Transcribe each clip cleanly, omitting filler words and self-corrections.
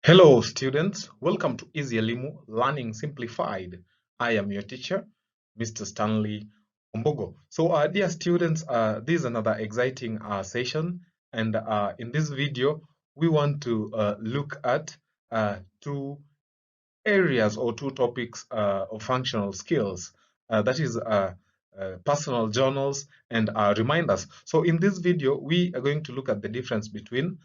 Hello, students. Welcome to Easy Elimu Learning Simplified. I am your teacher, Mr. Stanley Ombogo. So, dear students, this is another exciting session, and in this video, we want to look at two areas or two topics of functional skills. That is personal journals and reminders. So in this video, we are going to look at the difference between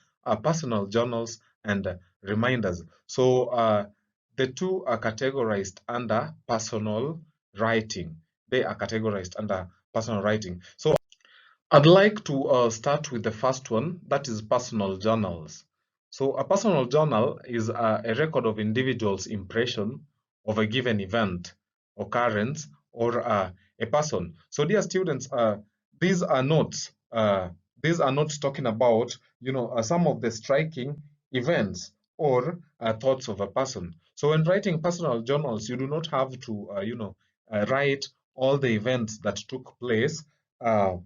personal journals and reminders. So the two are categorized under personal writing. They are categorized under personal writing. So I'd like to start with the first one, that is personal journals. So a personal journal is a record of individual's impression of a given event, occurrence, or a person. So dear students, these are notes. These are not talking about, some of the striking events or thoughts of a person. So when writing personal journals, you do not have to, write all the events that took place uh,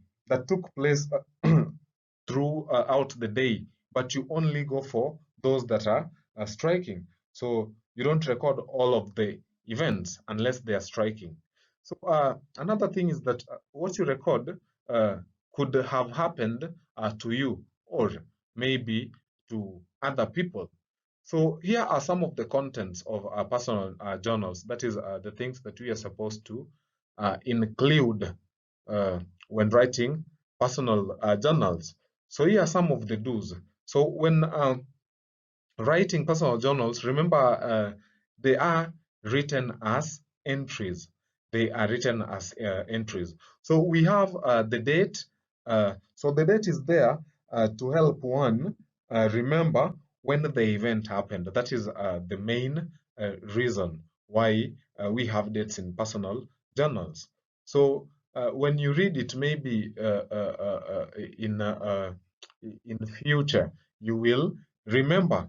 throughout the day, but you only go for those that are striking. So you don't record all of the events unless they are striking. So another thing is that what you record could have happened to you or maybe to other people. So here are some of the contents of our personal journals. That is the things that we are supposed to include uh, when writing personal journals. So here are some of the do's. So when writing personal journals, remember they are written as entries. They are written as entries. So we have the date. So the date is there to help one remember when the event happened. That is the main reason why we have dates in personal journals. So when you read it, maybe in future, you will remember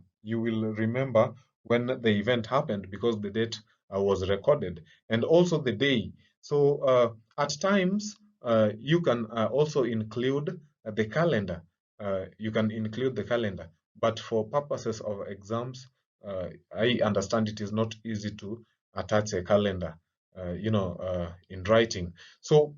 when the event happened because the date was recorded, and also the day. So at times you can also include the calendar. You can include the calendar, but for purposes of exams, I understand it is not easy to attach a calendar, in writing. So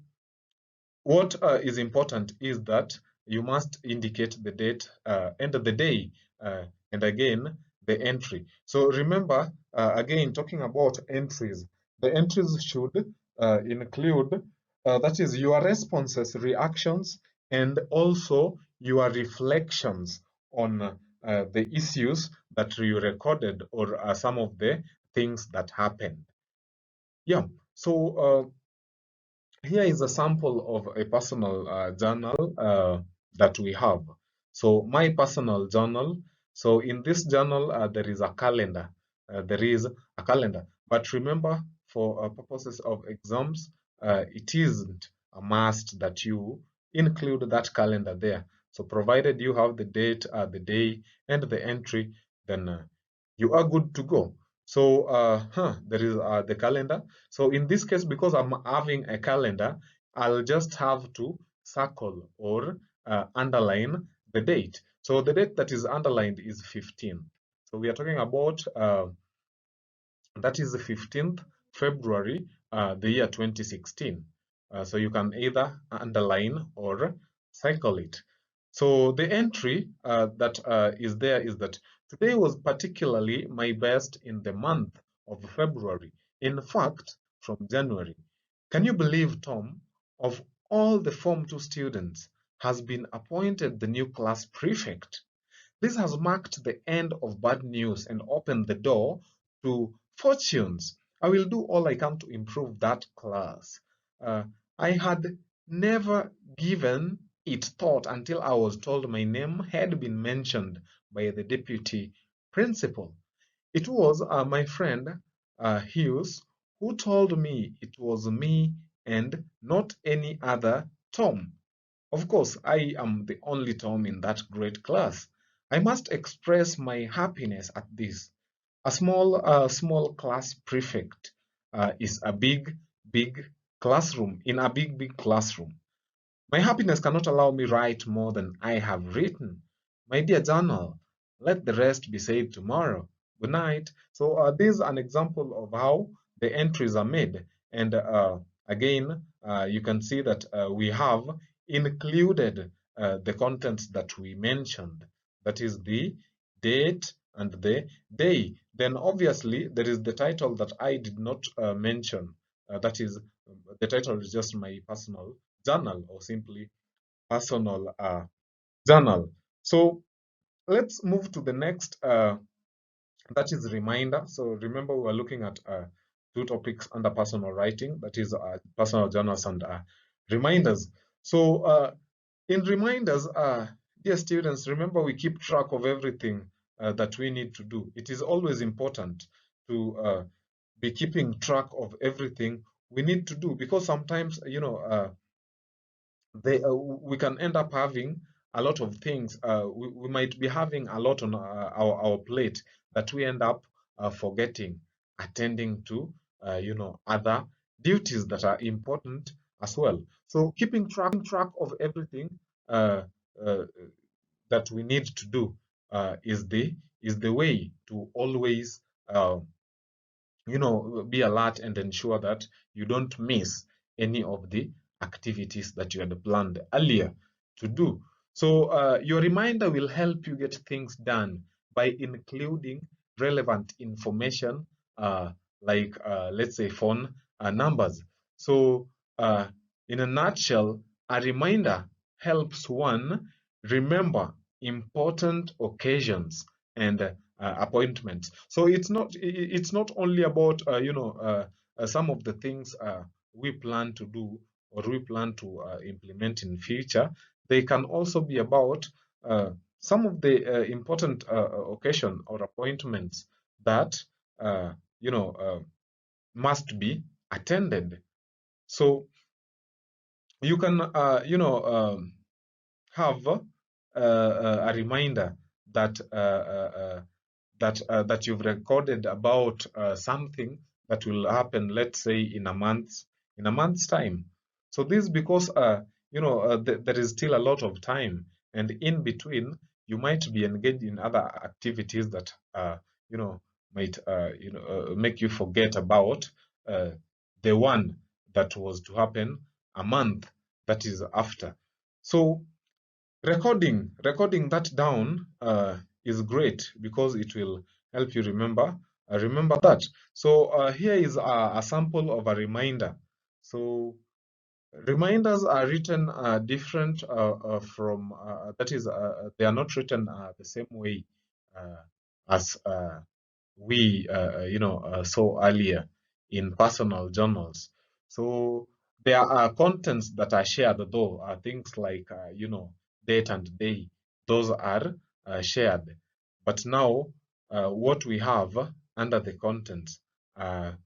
what is important is that you must indicate the date and the day, and again the entry. So remember, again, talking about entries, the entries should include, that is, your responses, reactions, and also your reflections on the issues that you recorded or some of the things that happened. Yeah, so here is a sample of a personal journal that we have. So my personal journal. So in this journal, there is a calendar. But remember, for purposes of exams, it isn't a must that you include that calendar there. So provided you have the date, the day, and the entry, then you are good to go. So there is the calendar. So in this case, because I'm having a calendar, I'll just have to circle or underline the date. So the date that is underlined is 15. So we are talking about that is the 15th February, the year 2016. So you can either underline or cycle it. So the entry that is there is that today was particularly my best in the month of February. In fact, from January. Can you believe, Tom, of all the Form 2 students, has been appointed the new class prefect? This has marked the end of bad news and opened the door to fortunes. I will do all I can to improve that class. I had never given it thought until I was told my name had been mentioned by the deputy principal. It was my friend Hughes who told me it was me and not any other Tom. Of course, I am the only Tom in that great class. I must express my happiness at this. A small class prefect is a big classroom in a big classroom. My happiness cannot allow me write more than I have written. My dear journal, Let the rest be said tomorrow. Good night. So this is an example of how the entries are made. And again, you can see that we have included the contents that we mentioned. That is the date and the day. Then obviously there is the title that I did not mention. That is, the title is just my personal journal, or simply personal journal. So let's move to the next, that is reminder. So remember, we are looking at two topics under personal writing, that is personal journals and reminders. So in reminders, dear students, remember we keep track of everything that we need to do. It is always important to be keeping track of everything we need to do, because sometimes, we can end up having a lot of things. We might be having a lot on our plate that we end up forgetting attending to, other duties that are important as well. So keeping track of everything uh, uh, that we need to do is the way to always be alert and ensure that you don't miss any of the activities that you had planned earlier to do. So your reminder will help you get things done by including relevant information, like let's say phone numbers. So in a nutshell, a reminder helps one remember important occasions and appointments. So it's not only about some of the things we plan to do or we plan to implement in future. They can also be about some of the important occasion or appointments that uh, you know uh, must be attended. So you can have a reminder that that you've recorded about something that will happen, let's say in a month's time. So this is because there is still a lot of time, and in between you might be engaged in other activities that you know might make you forget about uh, the one that was to happen a month that is after. So recording that down is great, because it will help you remember that. So here is a sample of a reminder. So reminders are written different from that is they are not written the same way as we saw earlier in personal journals. So there are contents that are shared, though things like date and day, those are shared. But now what we have under the contents are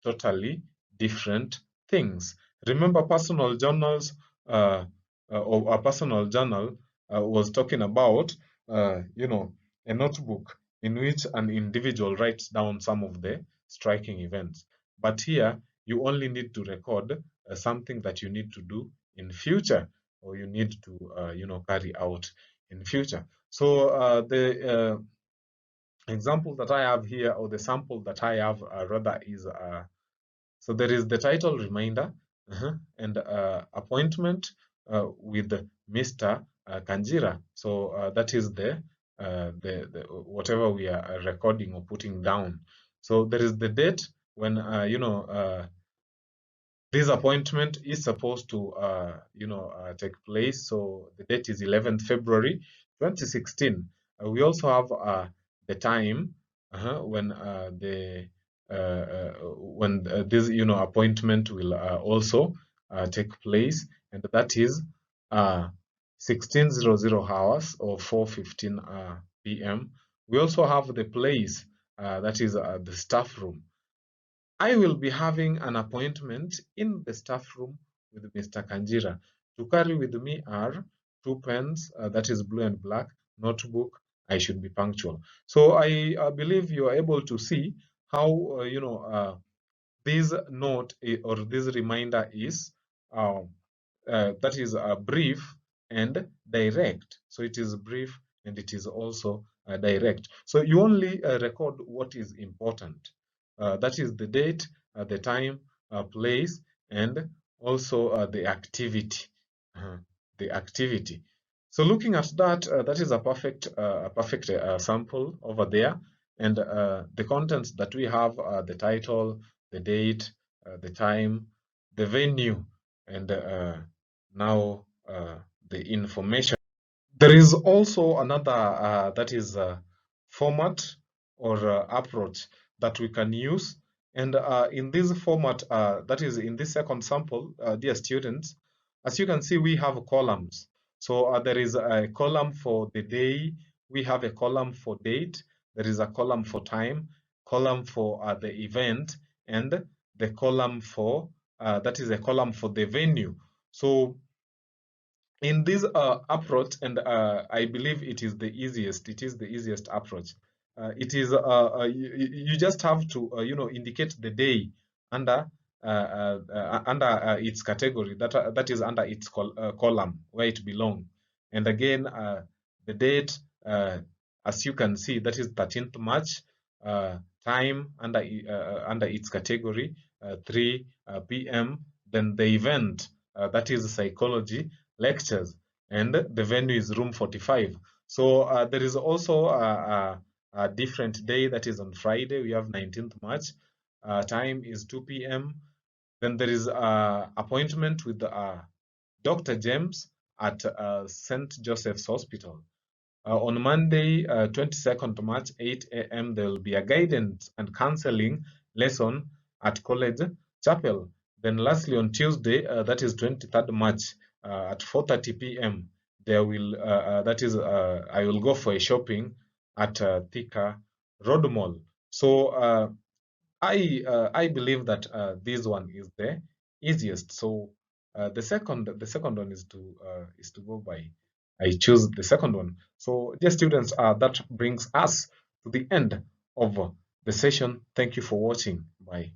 totally different things. Remember, personal journals or a personal journal was talking about a notebook in which an individual writes down some of the striking events. But here you only need to record something that you need to do in future, or you need to carry out in future. So the example that I have here, or the sample that I have rather, is so there is the title reminder, and appointment with Mr. Kanjira. So that is the whatever we are recording or putting down. So there is the date when this appointment is supposed to take place. So the date is 11th February 2016. We also have the time when this appointment will also take place, and that is 1600 hours, or 4:15 p.m. We also have the place, that is the staff room. I will be having an appointment in the staff room with Mr. Kanjira. To carry with me are two pens, that is blue and black, notebook. I should be punctual. So I believe you are able to see how this note or this reminder is that is brief and direct. So it is brief and it is also direct. So you only record what is important. That is the date, the time, place, and also the activity. Uh, the activity. So looking at that, that is a perfect sample over there. And the contents that we have are the title, the date, the time, the venue, and now the information. There is also another that is format or approach that we can use. And in this format, that is in this second sample, dear students, as you can see, we have columns. So there is a column for the day, we have a column for date, there is a column for time, column for the event, and the column for, that is a column for the venue. So in this approach, and I believe it is the easiest approach. It is you just have to indicate the day under its category, that is under its column where it belongs. And again, the date, as you can see, that is 13th March. Time under its category, 3 p.m. Then the event, that is psychology lectures, and the venue is room 45. So there is also a different day, that is on Friday. We have 19th March. Time is 2 p.m. Then there is appointment with Dr. James at St. Joseph's Hospital. On Monday, 22nd March, 8 a.m., there will be a guidance and counseling lesson at College Chapel. Then lastly, on Tuesday, that is 23rd March, at 4:30 p.m., there will, I will go for a shopping at Thika Road Mall. So I believe that this one is the easiest. So the second one is to go by. I choose the second one. So dear students, that brings us to the end of the session. Thank you for watching. Bye.